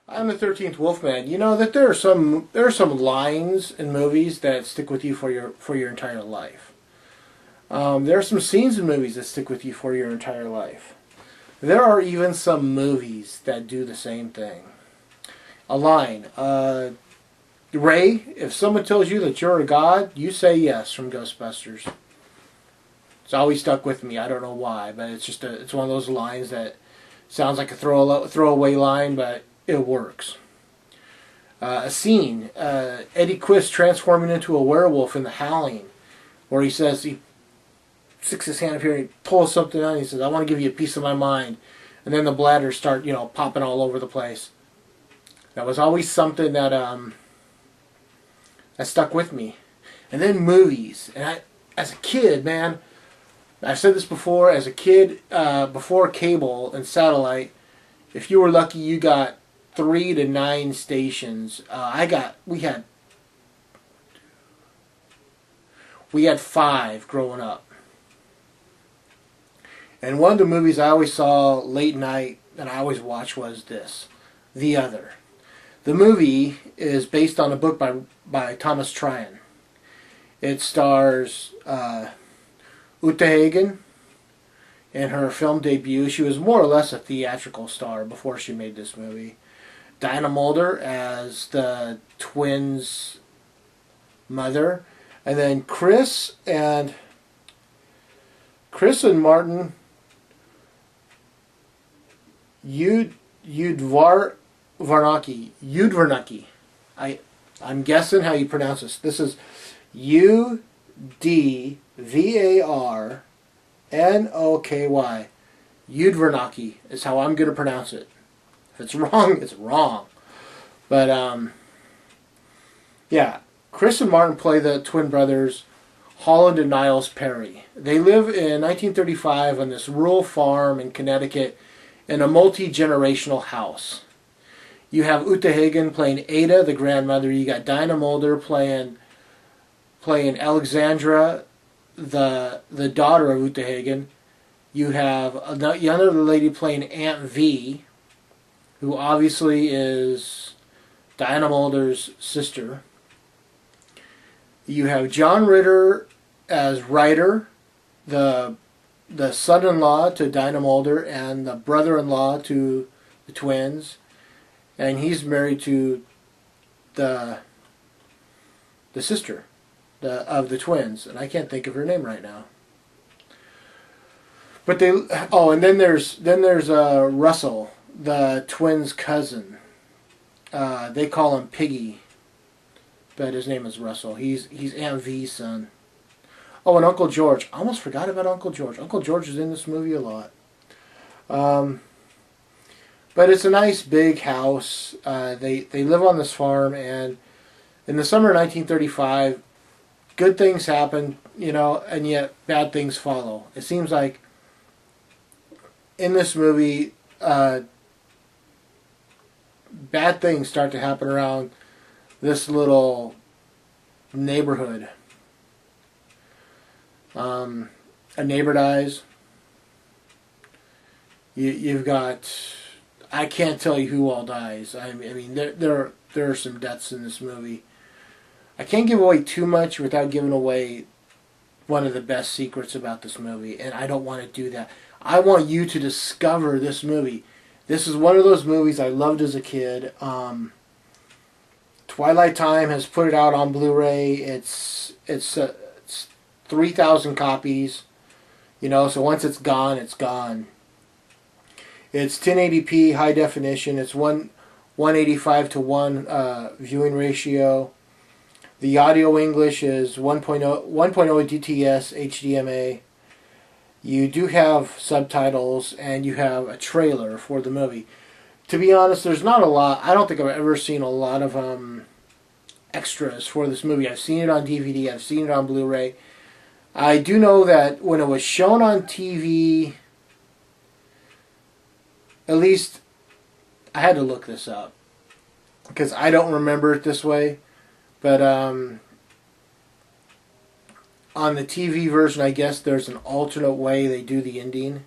I'm the 13th Wolfman. You know that there are some lines in movies that stick with you for your entire life. There are some scenes in movies that stick with you for your entire life. There are even some movies that do the same thing. A line. Ray, if someone tells you that you're a god, you say yes from Ghostbusters. It's always stuck with me. I don't know why, but it's one of those lines that sounds like a throwaway line, but it works. A scene, Eddie Quist transforming into a werewolf in The Howling, where he sticks his hand up here and he pulls something out and he says, I want to give you a piece of my mind. And then the bladders start, popping all over the place. That was always something that stuck with me. And then movies. And as a kid, man, I've said this before, as a kid, before cable and satellite, if you were lucky, you got 3 to 9 stations. We had 5 growing up. And one of the movies I always saw late night and I always watched was this, The Other. The movie is based on a book by Thomas Tryon. It stars Uta Hagen in her film debut. She was more or less a theatrical star before she made this movie. Dinah Mulder as the twins' mother. And then Chris and Martin Udvarnaki. I'm guessing how you pronounce this. This is Udvarnoky. Udvarnaki is how I'm going to pronounce it. If it's wrong, it's wrong. But yeah, Chris and Martin play the twin brothers, Holland and Niles Perry. They live in 1935 on this rural farm in Connecticut in a multi-generational house. You have Uta Hagen playing Ada, the grandmother. You got Dinah Mulder playing Alexandra, the daughter of Uta Hagen. You have another lady playing Aunt V, who obviously is Dinah Mulder's sister. You have John Ritter as Ryder, the son-in-law to Dinah Mulder and the brother-in-law to the twins, and he's married to the sister of the twins, and I can't think of her name right now. But and then there's Russell, the twins' cousin. They call him Piggy, but his name is Russell. He's Aunt V's son. Oh, and Uncle George. I almost forgot about Uncle George. Uncle George is in this movie a lot. But it's a nice big house. They live on this farm, and in the summer of 1935, good things happen, and yet bad things follow. It seems like in this movie, bad things start to happen around this little neighborhood. A neighbor dies. You've got, I can't tell you who all dies. I mean, there are some deaths in this movie. I can't give away too much without giving away one of the best secrets about this movie, and I don't want to do that. I want you to discover this movie. This is one of those movies I loved as a kid. Twilight Time has put it out on Blu-ray. It's 3,000 copies. So once it's gone, it's gone. It's 1080p high definition. It's 185 to 1 viewing ratio. The audio English is 1.0 DTS HDMA. You do have subtitles, and you have a trailer for the movie. To be honest, there's not a lot. I don't think I've ever seen a lot of extras for this movie. I've seen it on DVD. I've seen it on Blu-ray. I do know that when it was shown on TV, at least I had to look this up because I don't remember it this way. But on the TV version, I guess there's an alternate way they do the ending.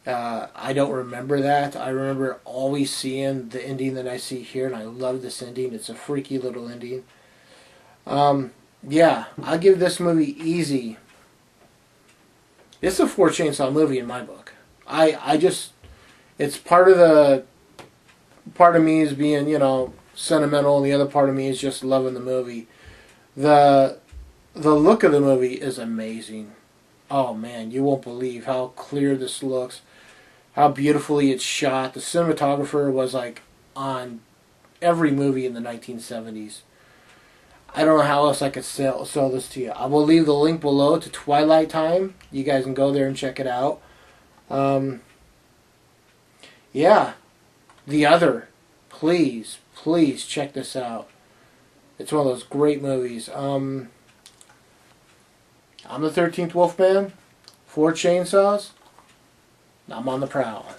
I don't remember that. I remember always seeing the ending that I see here, and I love this ending. It's a freaky little ending. Yeah, I'll give this movie easy. It's a Four Chainsaw movie in my book. I just, it's part of me is being, sentimental, and the other part of me is just loving the movie. The look of the movie is amazing. Oh man, you won't believe how clear this looks, how beautifully it's shot. The cinematographer was like on every movie in the 1970s. I don't know how else I could sell this to you. I will leave the link below to Twilight Time. You guys can go there and check it out. Yeah, The Other. Please check this out. It's one of those great movies. I'm the 13th Wolfman. 4 chainsaws. I'm on the prowl.